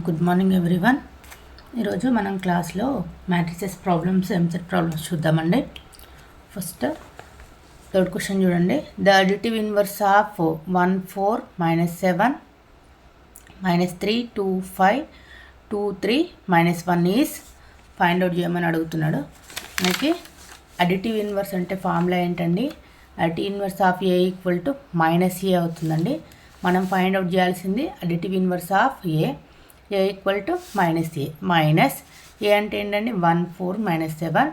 Good morning everyone. ఈరోజు మనం క్లాస్లో మ్యాట్రిసెస్ ప్రాబ్లమ్స్ ఎంసెట్ ప్రాబ్లమ్స్ చూద్దామండి. ఫస్ట్ థర్డ్ క్వశ్చన్ చూడండి. The additive inverse of 1 4 -7 -3 2 5 2 3 -1 is find out చేయమని అడుగుతున్నాడు. మనకి అడిటివ్ ఇన్వర్స్ అంటే ఫార్ములా ఏంటండి? Additive inverse of A equal to -a అవుతుందండి. మనం ఫైండ్ అవుట్ చేయాల్సింది additive inverse of A equal to -a. Minus A అంటే ఏంటండి? 1 4 -7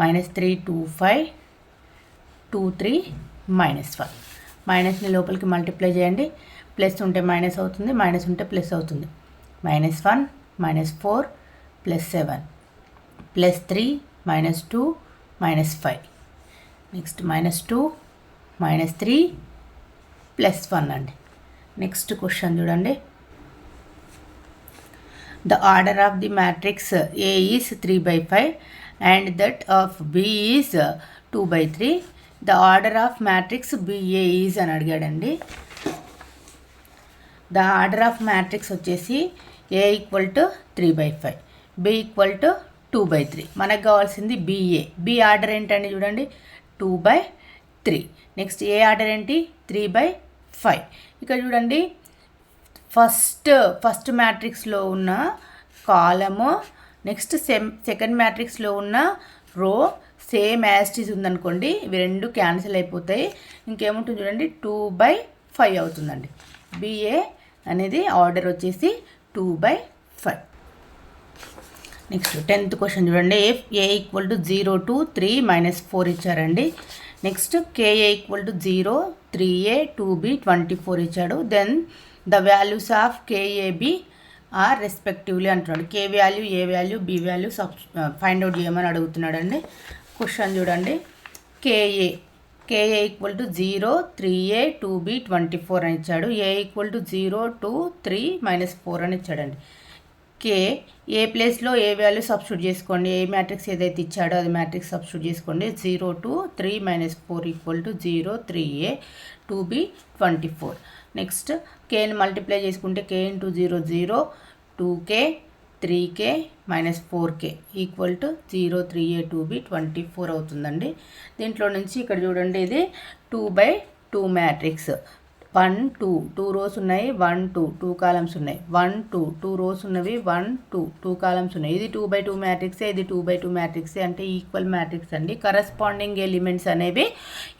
-3 2 5 2 3 -1. మైనస్ని లోపలికి మల్టిప్లై చేయండి. ప్లస్ ఉంటే మైనస్ అవుతుంది, మైనస్ ఉంటే ప్లస్ అవుతుంది. -1 -4 +7 +3 -2 -5. నెక్స్ట్ -2 -3 +1 అండి. నెక్స్ట్ క్వశ్చన్ చూడండి. The order of the matrix A is 3/5 and that of B is 2/3. The order of matrix BA is అని అడిగాడండి. The order of matrix వచ్చేసి A equal to 3/5, B equal to 2/3. మనకు కావాల్సింది BA. B order ఏంటండి? చూడండి 2/3. Next ఏ order ఏంటి? 3/5. ఇక్కడ చూడండి, first మ్యాట్రిక్స్లో ఉన్న కాలము, నెక్స్ట్ సెకండ్ మ్యాట్రిక్స్లో ఉన్న రో సేమ్ యాస్టీస్ ఉందనుకోండి, ఇవి రెండు క్యాన్సిల్ అయిపోతాయి. ఇంకేముంటుంది చూడండి, 2/5 అవుతుందండి. బిఏ అనేది ఆర్డర్ వచ్చేసి 2/5. నెక్స్ట్ 10th క్వశ్చన్ చూడండి. ఏ ఈక్వల్ టు 0 to 3 -4 ఇచ్చారండి. Next KA equal to 0 3A 2B 24 ఇచ్చాడు. Then the values of K A B are respectively అంటున్నాడు. K value, A value, B value find out చేయమని అడుగుతున్నాడు అండి. క్వశ్చన్ చూడండి. KA equal to 0 3A 2B 24 అని ఇచ్చాడు. ఏ ఈక్వల్ టు 0 2 3 -4 అని ఇచ్చాడండి. ఏ ప్లేస్లో ఏ వాల్యూ సబ్స్టిట్యూట్ చేసుకోండి. ఏ మ్యాట్రిక్స్ ఏదైతే ఇచ్చాడో అది మ్యాట్రిక్స్ సబ్స్టిట్యూట్ చేసుకోండి. 0 2 3 -4 equal to 0 3A 2B 24. Next కేని మల్టిప్లై చేసుకుంటే k × 0 0 2k 3k -4k equal to 0 3A 2B 24 అవుతుందండి. దీంట్లో నుంచి ఇక్కడ చూడండి, ఇది 2/2 మ్యాట్రిక్స్. 1 2 2 రోస్ ఉన్నాయి, 1 2 2 కాలమ్స్ ఉన్నాయి, 1 2 2 రోస్ ఉన్నవి, 1 2 2 కాలమ్స్ ఉన్నాయి. ఇది 2/2 మ్యాట్రిక్సే, ఇది 2/2 మ్యాట్రిక్సే, అంటే ఈక్వల్ మ్యాట్రిక్స్ అండి. కరస్పాండింగ్ ఎలిమెంట్స్ అనేవి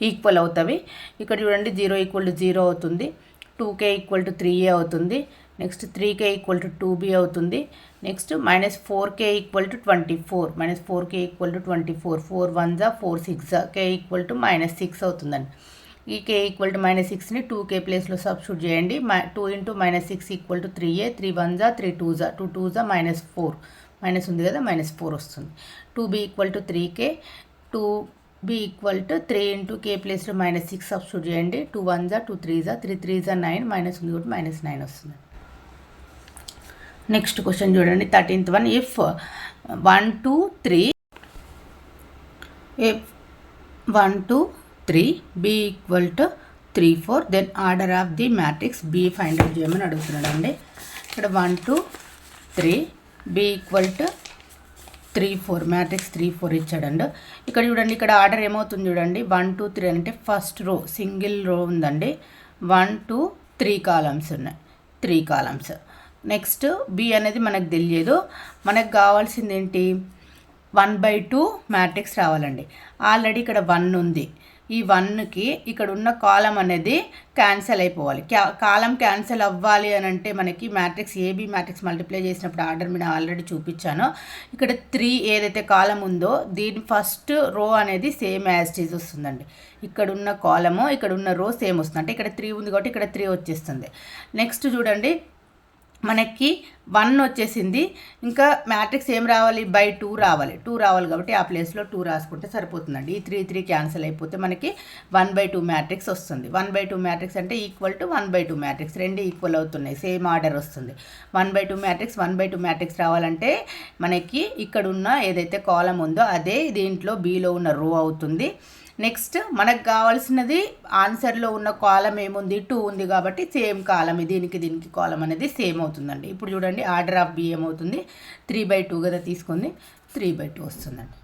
ఈక్వల్ అవుతాయి. ఇక్కడ చూడండి, 0 = 0 అవుతుంది, 2k = 3A అవుతుంది, నెక్స్ట్ 3k = 2B అవుతుంది, నెక్స్ట్ -4k = 24, -4k = 24, 4 1 4 6, k = -6 అవుతుందండి. ఈ k = -6ని 2k ప్లేస్లో సబ్స్టిట్యూట్ చేయండి. 2 × -6 = 3A, 3 1 3 2 2 2 -4, మైనస్ ఉంది కదా, -4 వస్తుంది. 2b = 3k, 2b = 3 × k ప్లేస్లో -6 సబ్స్టిట్యూట్ చేయండి. 2 1 2 3 3 3 9, మైనస్ ఉంది కాబట్టి -9 వస్తుంది. నెక్స్ట్ క్వశ్చన్ చూడండి. 13th one. If 1 2 3 b = 3 4, then order of the matrix B find out చేయమని అడుగుతున్నాడు అండి. ఇక్కడ 1 2 3 b = 3 4, మ్యాట్రిక్స్ 3 4 ఇచ్చాడండి. ఇక్కడ చూడండి, ఇక్కడ ఆర్డర్ ఏమవుతుంది చూడండి. 1 2 3 అంటే ఫస్ట్ రో సింగిల్ రో ఉందండి. 1 2 3 కాలమ్స్ ఉన్నాయి, 3 కాలమ్స్. నెక్స్ట్ బి అనేది మనకు తెలియదు. మనకు కావాల్సింది ఏంటి? 1/2 మ్యాట్రిక్స్ రావాలండి. ఆల్రెడీ ఇక్కడ 1 ఉంది. ఈ 1కి ఇక్కడ ఉన్న కాలం అనేది క్యాన్సిల్ అయిపోవాలి. కాలం క్యాన్సిల్ అవ్వాలి అని అంటే మనకి మ్యాట్రిక్స్ ఏబీ మ్యాట్రిక్స్ మల్టిప్లై చేసినప్పుడు ఆర్డర్ మీద ఆల్రెడీ చూపించాను. ఇక్కడ 3 ఏదైతే కాలం ఉందో దీని ఫస్ట్ రో అనేది సేమ్ యాజ్ ఇట్ ఈజ్ వస్తుందండి. ఇక్కడ ఉన్న కాలము, ఇక్కడ ఉన్న రో సేమ్ వస్తుంది. అంటే ఇక్కడ 3 ఉంది కాబట్టి ఇక్కడ 3 వచ్చేస్తుంది. నెక్స్ట్ చూడండి, మనకి 1 వచ్చేసింది. ఇంకా మ్యాట్రిక్స్ ఏం రావాలి? 2 రావాలి. 2 రావాలి కాబట్టి ఆ ప్లేస్లో 2 రాసుకుంటే సరిపోతుందండి. ఈ 3 3 క్యాన్సిల్ అయిపోతే మనకి 1/2 మ్యాట్రిక్స్ వస్తుంది. 1/2 మ్యాట్రిక్స్ అంటే ఈక్వల్ టు 1/2 మ్యాట్రిక్స్, రెండు ఈక్వల్ అవుతున్నాయి, సేమ్ ఆర్డర్ వస్తుంది. 1/2 మ్యాట్రిక్స్ 1/2 మ్యాట్రిక్స్ రావాలంటే మనకి ఇక్కడ ఉన్న ఏదైతే కాలం ఉందో అదే దీంట్లో బీలో ఉన్న రో అవుతుంది. నెక్స్ట్ మనకు కావాల్సినది ఆన్సర్లో ఉన్న కాలం ఏముంది 2 ఉంది కాబట్టి సేమ్ కాలం దీనికి కాలం అనేది సేమ్ అవుతుందండి. ఇప్పుడు చూడండి ఆర్డర్ ఆఫ్ బి ఏమవుతుంది 3/2 కదా తీసుకుంది 3/2 వస్తుందండి.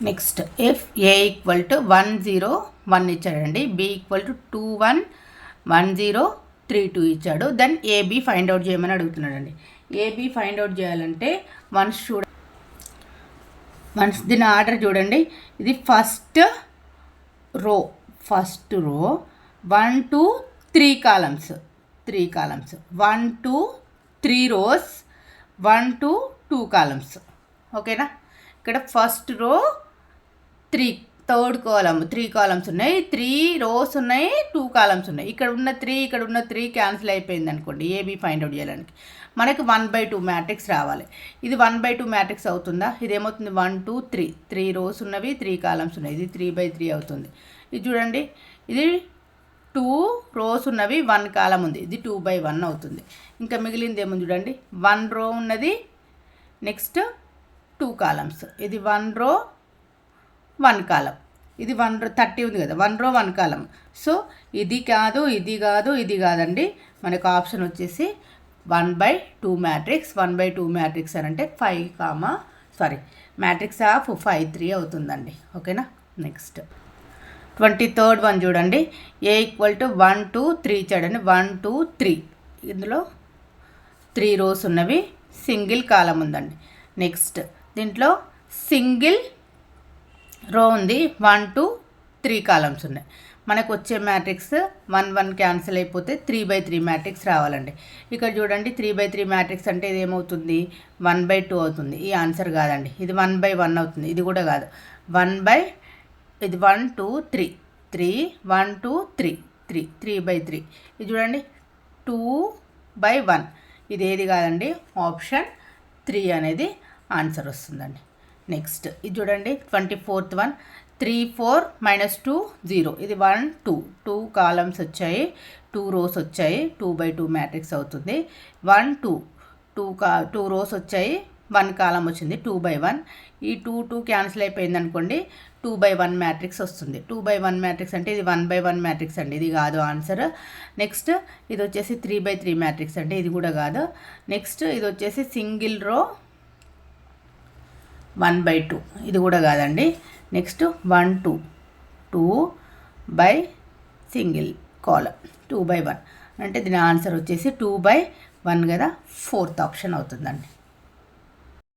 Next if A equal to 1 0 1 ఇచ్చాడండి, బి ఈక్వల్ టు 2 1 1 0 3 2 ఇచ్చాడు. దెన్ ఏబి ఫైండ్ అవుట్ చేయమని అడుగుతున్నాడండి. ఏబి ఫైండ్ అవుట్ చేయాలంటే వన్స్ దీని ఆర్డర్ చూడండి, ఇది first row 1 2 3 columns 1 2 3 rose 1 2 2 columns. ఓకేనా, ఇక్కడ first row 3 third column 3 columns ఉన్నాయి, 3 రోస్ ఉన్నాయి, 2 కాలమ్స్ ఉన్నాయి. ఇక్కడ ఉన్న 3 క్యాన్సిల్ అయిపోయింది అనుకోండి. ఏబి ఫైండ్ అవుట్ చేయడానికి మనకి 1/2 మ్యాట్రిక్స్ రావాలి. ఇది 1/2 మ్యాట్రిక్స్ అవుతుందా? ఇది ఏమవుతుంది 1 2 3 రోస్ ఉన్నవి 3 కాలమ్స్ ఉన్నాయి, ఇది 3/3 అవుతుంది. ఇది చూడండి, ఇది 2 రోస్ ఉన్నవి 1 కాలం ఉంది, ఇది 2/1 అవుతుంది. ఇంకా మిగిలింది ఏముంది చూడండి, 1 రో ఉన్నది, నెక్స్ట్ 2 కాలమ్స్, ఇది 1 రో 1 కాలం, ఇది 1 రో 30 ఉంది కదా, 1 రో 1 కాలం. సో ఇది కాదండి, మనకు ఆప్షన్ వచ్చేసి 1/2 మ్యాట్రిక్స్. 1/2 మ్యాట్రిక్స్ అని అంటే మ్యాట్రిక్స్ ఆఫ్ 5 3 అవుతుందండి. ఓకేనా, నెక్స్ట్ 23rd వన్ చూడండి, ఏ ఈక్వల్ టు 1 2 3 ఇచ్చాడండి. 1 2 3 ఇందులో 3 రోస్ ఉన్నవి, సింగిల్ కాలం ఉందండి. నెక్స్ట్ దీంట్లో సింగిల్ రో ఉంది, 1 2 3 కాలమ్స్ ఉన్నాయి. మనకు వచ్చే మ్యాట్రిక్స్ 1 1 క్యాన్సిల్ అయిపోతే 3/3 మ్యాట్రిక్స్ రావాలండి. ఇక్కడ చూడండి 3/3 మ్యాట్రిక్స్ అంటే ఇది ఏమవుతుంది 1/2 అవుతుంది. ఈ ఆన్సర్ కాదండి, ఇది 1/1 అవుతుంది. ఇది కూడా కాదు, ఇది 1 2 3 3 1 2 3 3 3/3. ఇది చూడండి 2/1, ఇది ఏది కాదండి, ఆప్షన్ 3 అనేది ఆన్సర్ వస్తుందండి. నెక్స్ట్ ఇది చూడండి 24th వన్, 3 4 -2 0, ఇది 1 2 2 కాలమ్స్ వచ్చాయి, 2 రోస్ వచ్చాయి, 2/2 మ్యాట్రిక్స్ అవుతుంది. 1 2 2 రోస్ వచ్చాయి, 1 కాలం వచ్చింది, 2/1. ఈ 2 2 క్యాన్సిల్ అయిపోయింది అనుకోండి, 2/1 మ్యాట్రిక్స్ వస్తుంది. 2/1 మ్యాట్రిక్స్ అంటే ఇది 1/1 మ్యాట్రిక్స్ అండి, ఇది కాదు ఆన్సర్. నెక్స్ట్ ఇది వచ్చేసి 3/3 మ్యాట్రిక్స్ అంటే ఇది కూడా కాదు. నెక్స్ట్ ఇది వచ్చేసి సింగిల్ రో 1/2, ఇది కూడా కాదండి. నెక్స్ట్ 1 2 2 బై సింగిల్ కాలం 2/1 అంటే దీని ఆన్సర్ వచ్చేసి 2/1 కదా, 4th ఆప్షన్ అవుతుందండి.